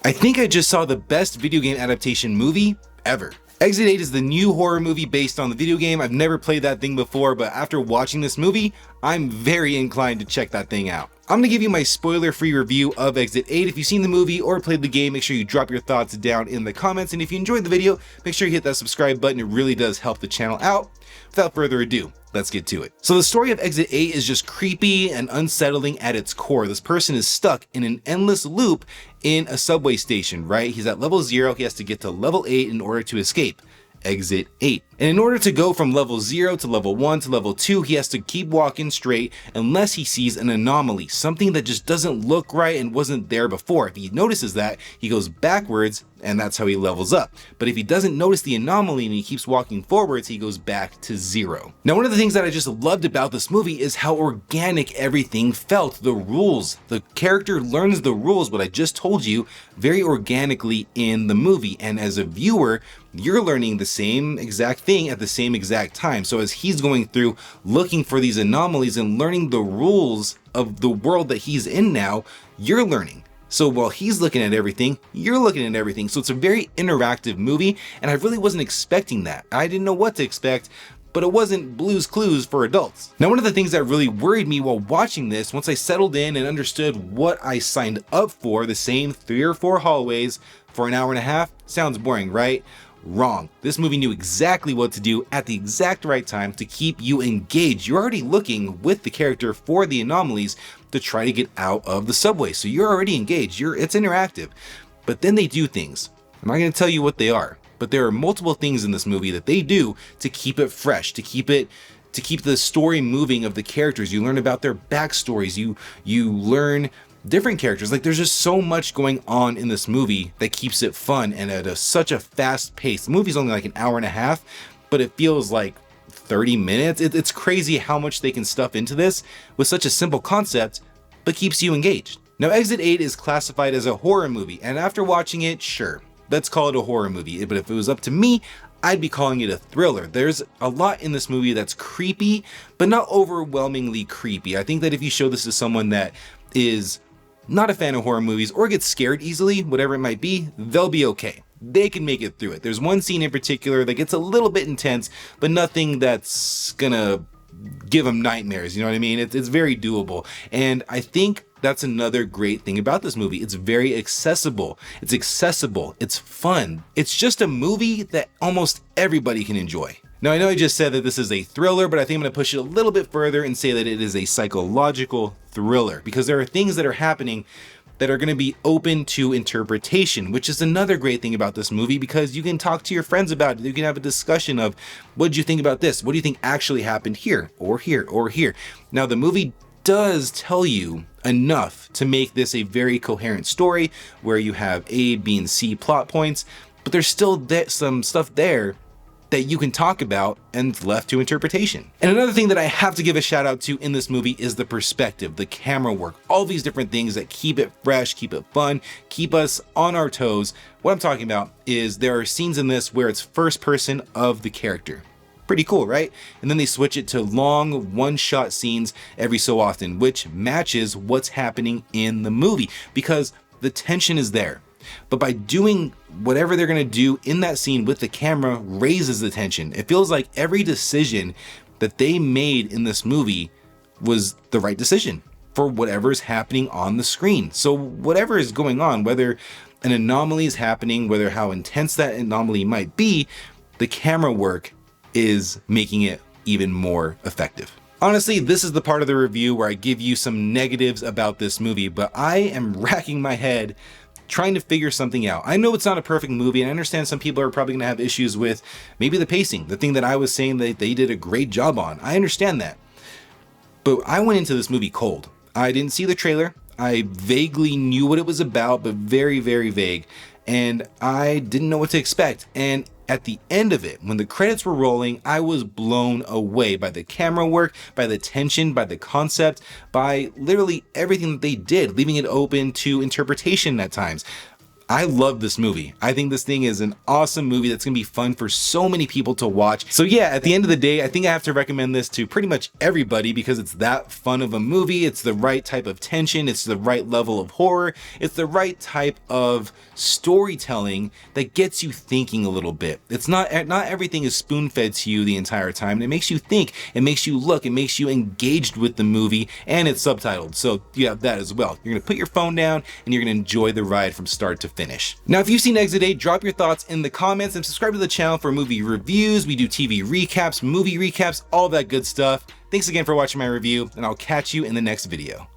I think I just saw the best video game adaptation movie ever. Exit 8 is the new horror movie based on the video game. I've never played that thing before, but after watching this movie, I'm very inclined to check that thing out. I'm gonna give you my spoiler-free review of Exit 8. If you've seen the movie or played the game, make sure you drop your thoughts down in the comments. And if you enjoyed the video, make sure you hit that subscribe button. It really does help the channel out. Without further ado, let's get to it. So the story of Exit 8 is just creepy and unsettling at its core. This person is stuck in an endless loop in a subway station, right? He's at level 0, he has to get to level 8 in order to escape. Exit 8. And in order to go from level 0 to level 1 to level 2, he has to keep walking straight unless he sees an anomaly, something that just doesn't look right and wasn't there before. If he notices that, he goes backwards and that's how he levels up. But if he doesn't notice the anomaly and he keeps walking forwards, he goes back to 0. Now, one of the things that I just loved about this movie is how organic everything felt. The rules, the character learns the rules, what I just told you, very organically in the movie. And as a viewer, you're learning the same exact thing at the same exact time. So as he's going through looking for these anomalies and learning the rules of the world that he's in now, you're learning. So while he's looking at everything, you're looking at everything. So it's a very interactive movie, and I really wasn't expecting that. I didn't know what to expect, but it wasn't Blue's Clues for adults. Now, one of the things that really worried me while watching this, once I settled in and understood what I signed up for, the same 3 or 4 hallways for an hour and a half, sounds boring, right? Wrong. This movie knew exactly what to do at the exact right time to keep you engaged. You're already looking with the character for the anomalies to try to get out of the subway. So you're already engaged. It's interactive. But then they do things. I'm not going to tell you what they are, but there are multiple things in this movie that they do to keep it fresh, to keep the story moving of the characters. You learn about their backstories. You learn different characters. Like, there's just so much going on in this movie that keeps it fun and at such a fast pace. The movie's only like an hour and a half, but it feels like 30 minutes. It's crazy how much they can stuff into this with such a simple concept, but keeps you engaged. Now, Exit 8 is classified as a horror movie, and after watching it, sure, let's call it a horror movie. But if it was up to me, I'd be calling it a thriller. There's a lot in this movie that's creepy, but not overwhelmingly creepy. I think that if you show this to someone that is not a fan of horror movies or gets scared easily, whatever it might be, they'll be okay. They can make it through it. There's one scene in particular that gets a little bit intense, but nothing that's gonna give them nightmares, you know what I mean? It's very doable. And I think that's another great thing about this movie. It's very accessible. It's fun. It's just a movie that almost everybody can enjoy. Now, I know I just said that this is a thriller, but I think I'm going to push it a little bit further and say that it is a psychological thriller, because there are things that are happening that are going to be open to interpretation, which is another great thing about this movie, because you can talk to your friends about it. You can have a discussion of, what did you think about this? What do you think actually happened here or here or here? Now, the movie does tell you enough to make this a very coherent story where you have A, B, and C plot points, but there's still some stuff there that you can talk about and it's left to interpretation. And another thing that I have to give a shout out to in this movie is the perspective, the camera work, all these different things that keep it fresh, keep it fun, keep us on our toes. What I'm talking about is there are scenes in this where it's first person of the character. Pretty cool, right? And then they switch it to long one-shot scenes every so often, which matches what's happening in the movie because the tension is there. But by doing whatever they're going to do in that scene with the camera raises the tension. It feels like every decision that they made in this movie was the right decision for whatever's happening on the screen. So whatever is going on, whether an anomaly is happening, whether how intense that anomaly might be, the camera work is making it even more effective. Honestly, this is the part of the review where I give you some negatives about this movie, but I am racking my head trying to figure something out. I know it's not a perfect movie, and I understand some people are probably going to have issues with maybe the pacing, the thing that I was saying that they did a great job on. I understand that. But I went into this movie cold. I didn't see the trailer. I vaguely knew what it was about, but very, very vague. And I didn't know what to expect. And at the end of it, when the credits were rolling, I was blown away by the camera work, by the tension, by the concept, by literally everything that they did, leaving it open to interpretation at times. I love this movie. I think this thing is an awesome movie that's gonna be fun for so many people to watch. So yeah, at the end of the day, I think I have to recommend this to pretty much everybody because it's that fun of a movie. It's the right type of tension. It's the right level of horror. It's the right type of storytelling that gets you thinking a little bit. It's not everything is spoon-fed to you the entire time. It makes you think, it makes you look, it makes you engaged with the movie, and it's subtitled. So you have that as well. You're gonna put your phone down and you're gonna enjoy the ride from start to finish. Now, if you've seen Exit 8, drop your thoughts in the comments and subscribe to the channel for movie reviews. We do TV recaps, movie recaps, all that good stuff. Thanks again for watching my review, and I'll catch you in the next video.